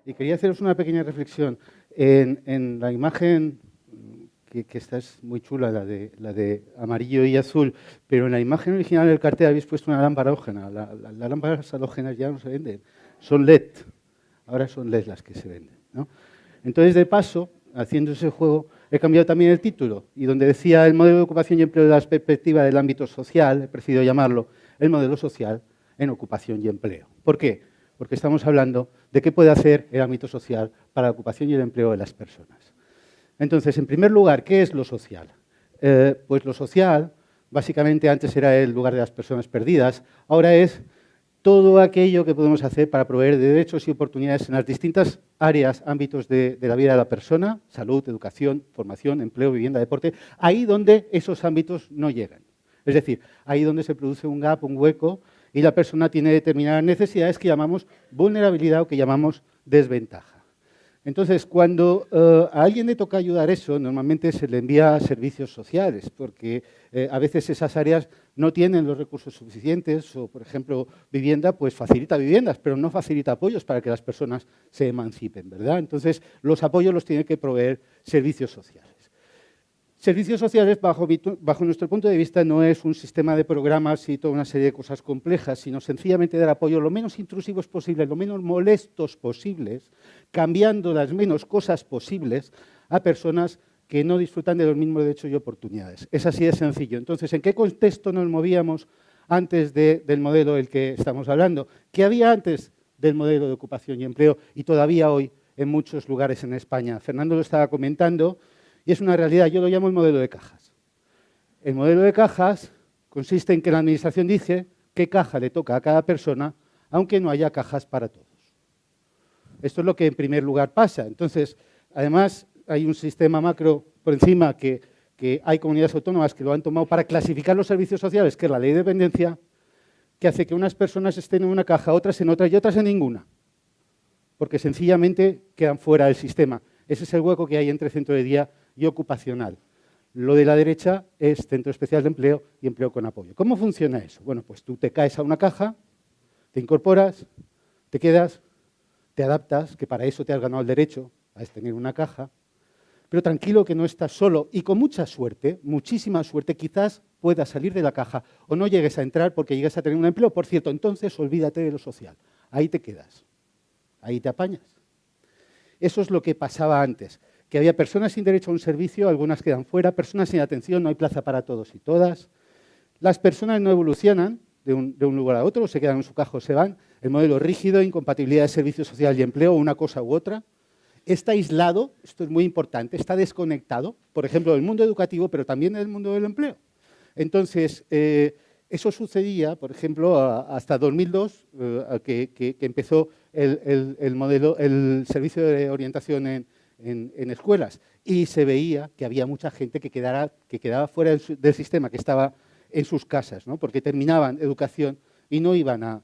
Y quería haceros una pequeña reflexión. En la imagen, que esta es muy chula, la de amarillo y azul, pero en la imagen original del cartel habéis puesto una lámpara halógena. Las lámparas halógenas ya no se venden, son LED. Ahora son LED las que se venden, ¿no? Entonces, de paso, haciendo ese juego, he cambiado también el título. Y donde decía el modelo de ocupación y empleo de la perspectiva del ámbito social, he preferido llamarlo el modelo social en ocupación y empleo. ¿Por qué? Porque estamos hablando de qué puede hacer el ámbito social para la ocupación y el empleo de las personas. Entonces, en primer lugar, ¿qué es lo social? Pues lo social, básicamente antes era el lugar de las personas perdidas, ahora es todo aquello que podemos hacer para proveer de derechos y oportunidades en las distintas áreas, ámbitos de la vida de la persona, salud, educación, formación, empleo, vivienda, deporte, ahí donde esos ámbitos no llegan. Es decir, ahí donde se produce un gap, un hueco, y la persona tiene determinadas necesidades que llamamos vulnerabilidad o que llamamos desventaja. Entonces, cuando a alguien le toca ayudar eso, normalmente se le envía a servicios sociales, porque a veces esas áreas no tienen los recursos suficientes, o, por ejemplo, vivienda, pues facilita viviendas, pero no facilita apoyos para que las personas se emancipen, ¿verdad? Entonces, los apoyos los tiene que proveer servicios sociales. Servicios sociales, bajo nuestro punto de vista, no es un sistema de programas y toda una serie de cosas complejas, sino sencillamente dar apoyo lo menos intrusivos posibles, lo menos molestos posibles, cambiando las menos cosas posibles a personas que no disfrutan de los mismos derechos y oportunidades. Es así de sencillo. Entonces, ¿en qué contexto nos movíamos antes del modelo del que estamos hablando? ¿Qué había antes del modelo de ocupación y empleo y todavía hoy en muchos lugares en España? Fernando lo estaba comentando. Y es una realidad, yo lo llamo el modelo de cajas. El modelo de cajas consiste en que la administración dice qué caja le toca a cada persona, aunque no haya cajas para todos. Esto es lo que en primer lugar pasa. Entonces, además, hay un sistema macro por encima que hay comunidades autónomas que lo han tomado para clasificar los servicios sociales, que es la ley de dependencia, que hace que unas personas estén en una caja, otras en otra y otras en ninguna, porque sencillamente quedan fuera del sistema. Ese es el hueco que hay entre centro de día y ocupacional. Lo de la derecha es centro especial de empleo y empleo con apoyo. ¿Cómo funciona eso? Bueno, pues tú te caes a una caja, te incorporas, te quedas, te adaptas, que para eso te has ganado el derecho a tener una caja, pero tranquilo que no estás solo y con mucha suerte, muchísima suerte, quizás puedas salir de la caja o no llegues a entrar porque llegues a tener un empleo. Por cierto, entonces olvídate de lo social. Ahí te quedas, ahí te apañas. Eso es lo que pasaba antes, que había personas sin derecho a un servicio, algunas quedan fuera, personas sin atención, no hay plaza para todos y todas. Las personas no evolucionan de un lugar a otro, se quedan en su caja o se van. El modelo rígido, incompatibilidad de servicio social y empleo, una cosa u otra. Está aislado, esto es muy importante, está desconectado, por ejemplo, del mundo educativo, pero también del mundo del empleo. Entonces, eso sucedía, por ejemplo, hasta 2002, que empezó el servicio de orientación en escuelas, y se veía que había mucha gente que quedaba fuera del sistema, que estaba en sus casas, ¿no? Porque terminaban educación y no iban a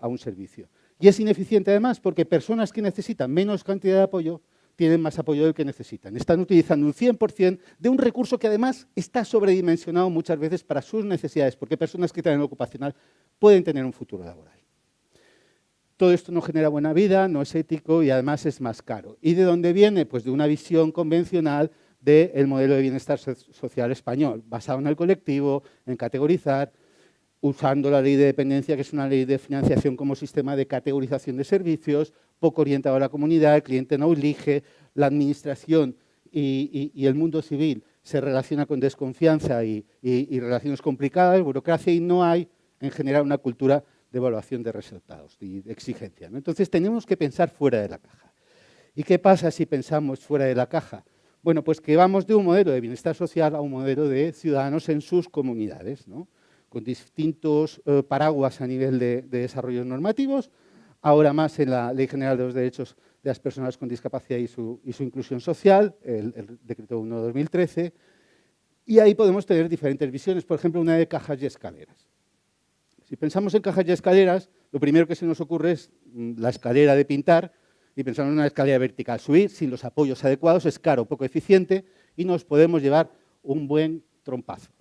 un servicio. Y es ineficiente además porque personas que necesitan menos cantidad de apoyo tienen más apoyo del que necesitan. Están utilizando un 100% de un recurso que además está sobredimensionado muchas veces para sus necesidades, porque personas que están en el ocupacional pueden tener un futuro laboral. Todo esto no genera buena vida, no es ético y además es más caro. ¿Y de dónde viene? Pues de una visión convencional del modelo de bienestar social español, basado en el colectivo, en categorizar, usando la ley de dependencia, que es una ley de financiación como sistema de categorización de servicios, poco orientado a la comunidad, el cliente no elige, la administración y el mundo civil se relaciona con desconfianza y relaciones complicadas, burocracia, y no hay, en general, una cultura de evaluación de resultados y de exigencia, ¿no? Entonces, tenemos que pensar fuera de la caja. ¿Y qué pasa si pensamos fuera de la caja? Bueno, pues que vamos de un modelo de bienestar social a un modelo de ciudadanos en sus comunidades, ¿no? Con distintos paraguas a nivel de desarrollos normativos, ahora más en la Ley General de los Derechos de las Personas con Discapacidad y su inclusión social, el Decreto 1 de 2013, y ahí podemos tener diferentes visiones, por ejemplo, una de cajas y escaleras. Si pensamos en cajas y escaleras, lo primero que se nos ocurre es la escalera de pintar, y pensamos en una escalera vertical. Subir sin los apoyos adecuados es caro, poco eficiente, y nos podemos llevar un buen trompazo,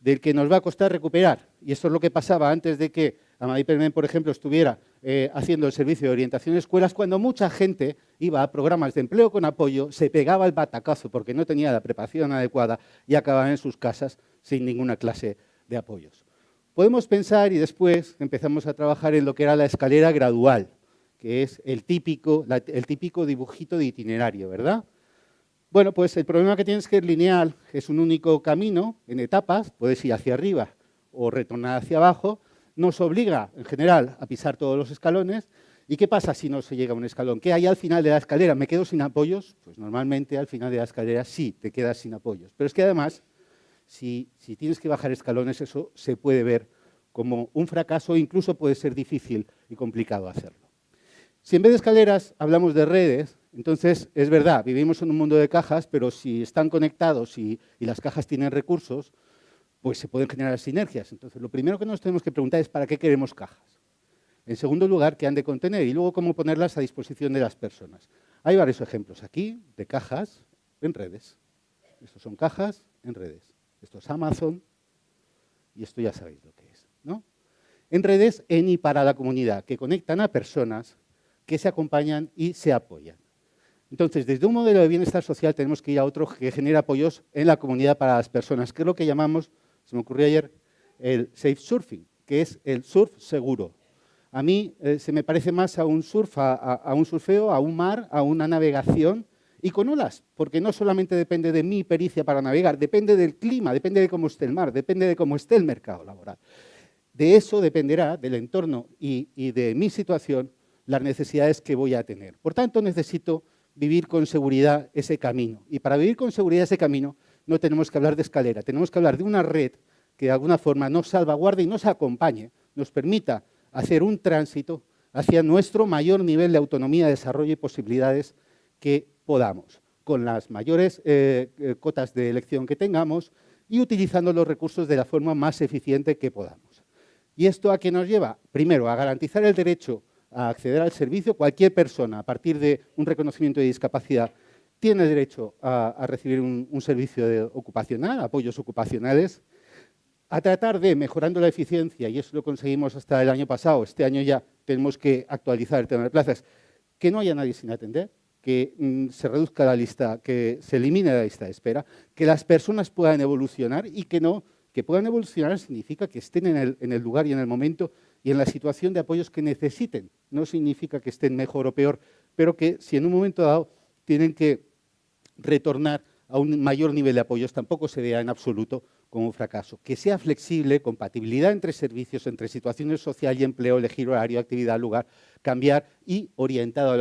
del que nos va a costar recuperar. Y eso es lo que pasaba antes de que Amadí Permen, por ejemplo, estuviera haciendo el servicio de orientación de escuelas, cuando mucha gente iba a programas de empleo con apoyo, se pegaba el batacazo porque no tenía la preparación adecuada y acababan en sus casas sin ninguna clase de apoyos. Podemos pensar, y después empezamos a trabajar en lo que era la escalera gradual, que es el típico dibujito de itinerario, ¿verdad? Bueno, pues el problema que tienes es que es lineal, es un único camino en etapas, puedes ir hacia arriba o retornar hacia abajo, nos obliga, en general, a pisar todos los escalones. ¿Y qué pasa si no se llega a un escalón? ¿Qué hay al final de la escalera? ¿Me quedo sin apoyos? Pues normalmente al final de la escalera sí te quedas sin apoyos. Pero es que además, si tienes que bajar escalones, eso se puede ver como un fracaso, incluso puede ser difícil y complicado hacerlo. Si en vez de escaleras hablamos de redes, entonces es verdad, vivimos en un mundo de cajas, pero si están conectados y las cajas tienen recursos, pues se pueden generar sinergias. Entonces, lo primero que nos tenemos que preguntar es ¿para qué queremos cajas? En segundo lugar, ¿qué han de contener? Y luego, ¿cómo ponerlas a disposición de las personas? Hay varios ejemplos aquí de cajas en redes. Estos son cajas en redes. Esto es Amazon y esto ya sabéis lo que es, ¿no? En redes en y para la comunidad, que conectan a personas que se acompañan y se apoyan. Entonces, desde un modelo de bienestar social tenemos que ir a otro que genera apoyos en la comunidad para las personas, que es lo que llamamos, se me ocurrió ayer, el safe surfing, que es el surf seguro. A mí se me parece más a un surf, a un surfeo, a un mar, a una navegación y con olas, porque no solamente depende de mi pericia para navegar, depende del clima, depende de cómo esté el mar, depende de cómo esté el mercado laboral. De eso dependerá, del entorno y de mi situación, las necesidades que voy a tener. Por tanto, necesito vivir con seguridad ese camino. Y para vivir con seguridad ese camino no tenemos que hablar de escalera, tenemos que hablar de una red que de alguna forma nos salvaguarde y nos acompañe, nos permita hacer un tránsito hacia nuestro mayor nivel de autonomía, desarrollo y posibilidades que podamos, con las mayores cotas de elección que tengamos y utilizando los recursos de la forma más eficiente que podamos. ¿Y esto a qué nos lleva? Primero, a garantizar el derecho a acceder al servicio. Cualquier persona, a partir de un reconocimiento de discapacidad, tiene derecho a recibir un servicio ocupacional, apoyos ocupacionales, a tratar de, mejorando la eficiencia, y eso lo conseguimos hasta el año pasado, este año ya tenemos que actualizar el tema de plazas, que no haya nadie sin atender, que se reduzca la lista, que se elimine la lista de espera, que las personas puedan evolucionar y que puedan evolucionar significa que estén en el lugar y en el momento y en la situación de apoyos que necesiten. No significa que estén mejor o peor, pero que si en un momento dado tienen que retornar a un mayor nivel de apoyos, tampoco se vea en absoluto como un fracaso. Que sea flexible, compatibilidad entre servicios, entre situaciones social y empleo, elegir horario, actividad, lugar, cambiar y orientado a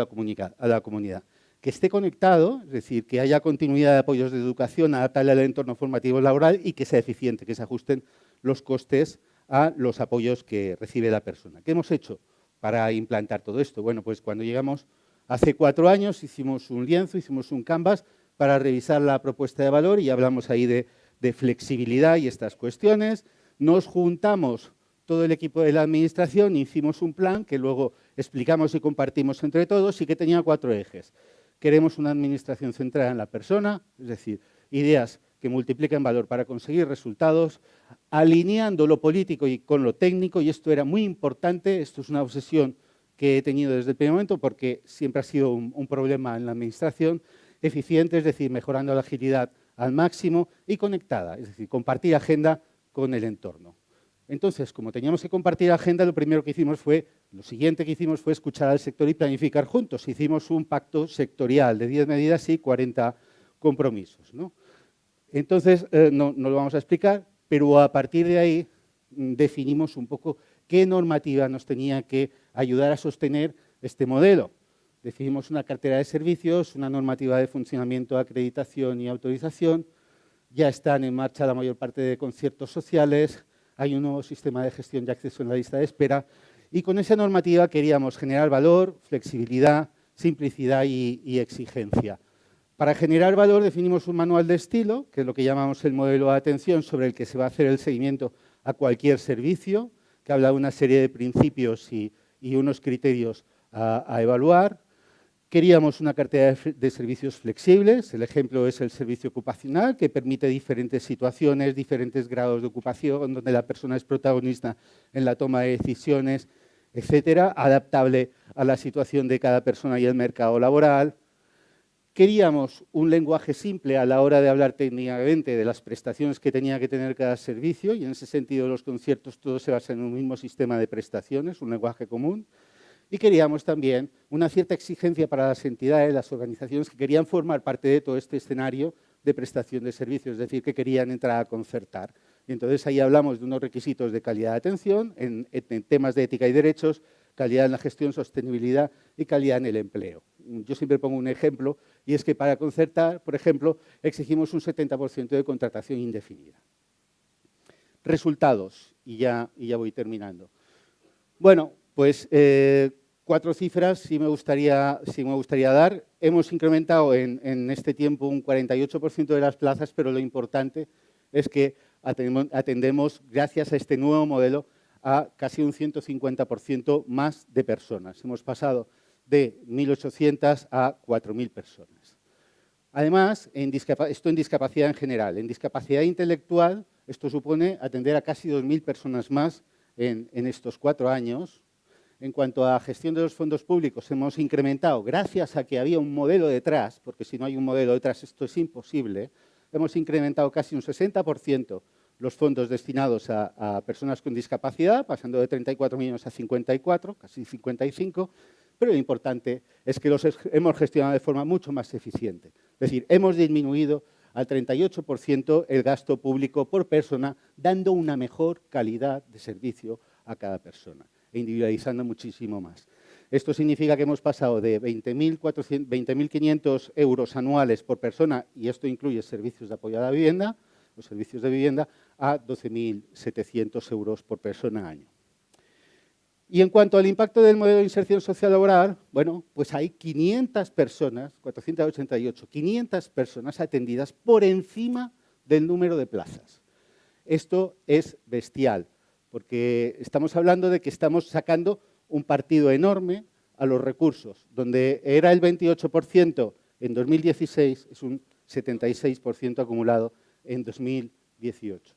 la comunidad. Que esté conectado, es decir, que haya continuidad de apoyos de educación, adaptable al entorno formativo laboral y que sea eficiente, que se ajusten los costes a los apoyos que recibe la persona. ¿Qué hemos hecho para implantar todo esto? Bueno, pues cuando llegamos hace 4 años hicimos un lienzo, hicimos un canvas para revisar la propuesta de valor y hablamos ahí de flexibilidad y estas cuestiones. Nos juntamos todo el equipo de la administración, hicimos un plan que luego explicamos y compartimos entre todos y que tenía 4 ejes. Queremos una administración centrada en la persona, es decir, ideas que multipliquen valor para conseguir resultados, alineando lo político y con lo técnico, y esto era muy importante, esto es una obsesión que he tenido desde el primer momento porque siempre ha sido un problema en la administración, eficiente, es decir, mejorando la agilidad al máximo y conectada, es decir, compartir agenda con el entorno. Entonces, como teníamos que compartir agenda, lo siguiente que hicimos fue escuchar al sector y planificar juntos. Hicimos un pacto sectorial de 10 medidas y 40 compromisos, ¿no? Entonces, no lo vamos a explicar, pero a partir de ahí definimos un poco qué normativa nos tenía que ayudar a sostener este modelo. Definimos una cartera de servicios, una normativa de funcionamiento, acreditación y autorización. Ya están en marcha la mayor parte de conciertos sociales. Hay un nuevo sistema de gestión de acceso en la lista de espera. Y con esa normativa queríamos generar valor, flexibilidad, simplicidad y exigencia. Para generar valor definimos un manual de estilo, que es lo que llamamos el modelo de atención, sobre el que se va a hacer el seguimiento a cualquier servicio, que habla de una serie de principios y unos criterios a evaluar. Queríamos una cartera de servicios flexibles. El ejemplo es el servicio ocupacional, que permite diferentes situaciones, diferentes grados de ocupación, donde la persona es protagonista en la toma de decisiones, etcétera, adaptable a la situación de cada persona y el mercado laboral. Queríamos un lenguaje simple a la hora de hablar técnicamente de las prestaciones que tenía que tener cada servicio, y en ese sentido los conciertos todos se basan en un mismo sistema de prestaciones, un lenguaje común. Y queríamos también una cierta exigencia para las entidades, las organizaciones que querían formar parte de todo este escenario de prestación de servicios, es decir, que querían entrar a concertar. Y entonces ahí hablamos de unos requisitos de calidad de atención, en temas de ética y derechos, calidad en la gestión, sostenibilidad y calidad en el empleo. Yo siempre pongo un ejemplo, y es que para concertar, por ejemplo, exigimos un 70% de contratación indefinida. Resultados, y ya voy terminando. Bueno, pues 4 cifras sí me gustaría dar. Hemos incrementado en este tiempo un 48% de las plazas, pero lo importante es que atendemos, gracias a este nuevo modelo, a casi un 150% más de personas. Hemos pasado de 1.800 a 4.000 personas. Además, esto en discapacidad en general. En discapacidad intelectual, esto supone atender a casi 2.000 personas más en estos 4 años. En cuanto a gestión de los fondos públicos, hemos incrementado, gracias a que había un modelo detrás, porque si no hay un modelo detrás esto es imposible, hemos incrementado casi un 60% los fondos destinados a personas con discapacidad, pasando de 34 millones a 54, casi 55, pero lo importante es que los hemos gestionado de forma mucho más eficiente. Es decir, hemos disminuido al 38% el gasto público por persona, dando una mejor calidad de servicio a cada persona e individualizando muchísimo más. Esto significa que hemos pasado de 20.500 euros anuales por persona, y esto incluye servicios de apoyo a la vivienda, los servicios de vivienda, a 12.700 euros por persona año. Y en cuanto al impacto del modelo de inserción social laboral, bueno, pues hay 500 personas, 488, 500 personas atendidas por encima del número de plazas. Esto es bestial, porque estamos hablando de que estamos sacando un partido enorme a los recursos, donde era el 28% en 2016, es un 76% acumulado en 2018.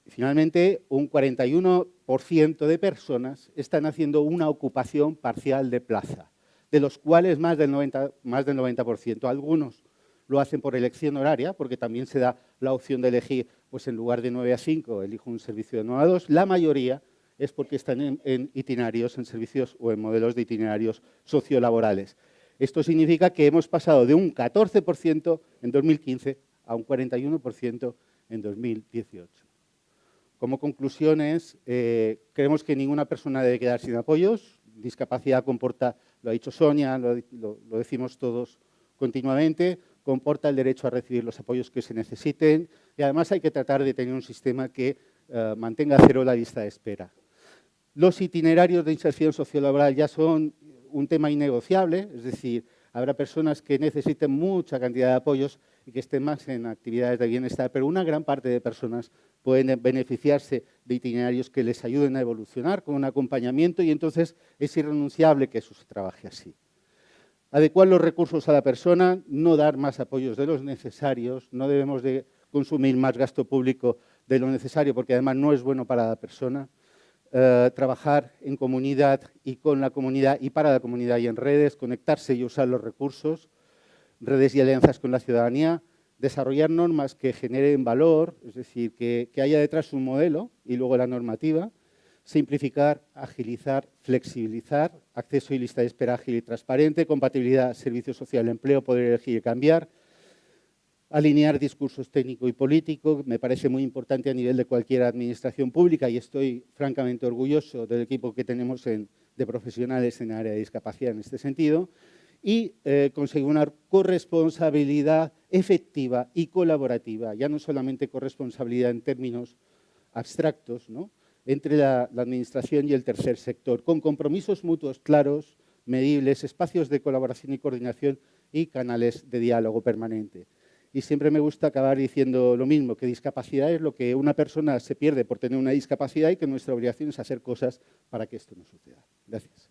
Finalmente, un 41% de personas están haciendo una ocupación parcial de plaza, de los cuales más del 90%. Algunos lo hacen por elección horaria, porque también se da la opción de elegir, pues en lugar de 9 a 5, elijo un servicio de 9 a 2. La mayoría es porque están en itinerarios, en servicios o en modelos de itinerarios sociolaborales. Esto significa que hemos pasado de un 14% en 2015 a un 41% en 2018. Como conclusiones, creemos que ninguna persona debe quedar sin apoyos. Discapacidad comporta, lo ha dicho Sonia, lo decimos todos continuamente, comporta el derecho a recibir los apoyos que se necesiten, y además hay que tratar de tener un sistema que mantenga a cero la lista de espera. Los itinerarios de inserción sociolaboral ya son un tema innegociable, es decir, habrá personas que necesiten mucha cantidad de apoyos y que estén más en actividades de bienestar, pero una gran parte de personas pueden beneficiarse de itinerarios que les ayuden a evolucionar con un acompañamiento, y entonces es irrenunciable que eso se trabaje así. Adecuar los recursos a la persona, no dar más apoyos de los necesarios, no debemos de consumir más gasto público de lo necesario porque además no es bueno para la persona. Trabajar en comunidad y con la comunidad y para la comunidad y en redes, conectarse y usar los recursos, redes y alianzas con la ciudadanía, desarrollar normas que generen valor, es decir, que haya detrás un modelo y luego la normativa, simplificar, agilizar, flexibilizar, acceso y lista de espera ágil y transparente, compatibilidad, servicio social, empleo, poder elegir y cambiar, alinear discursos técnico y político, me parece muy importante a nivel de cualquier administración pública, y estoy francamente orgulloso del equipo que tenemos de profesionales en el área de discapacidad en este sentido, y conseguir una corresponsabilidad efectiva y colaborativa, ya no solamente corresponsabilidad en términos abstractos, ¿no?, entre la administración y el tercer sector, con compromisos mutuos claros, medibles, espacios de colaboración y coordinación y canales de diálogo permanente. Y siempre me gusta acabar diciendo lo mismo, que discapacidad es lo que una persona se pierde por tener una discapacidad y que nuestra obligación es hacer cosas para que esto no suceda. Gracias.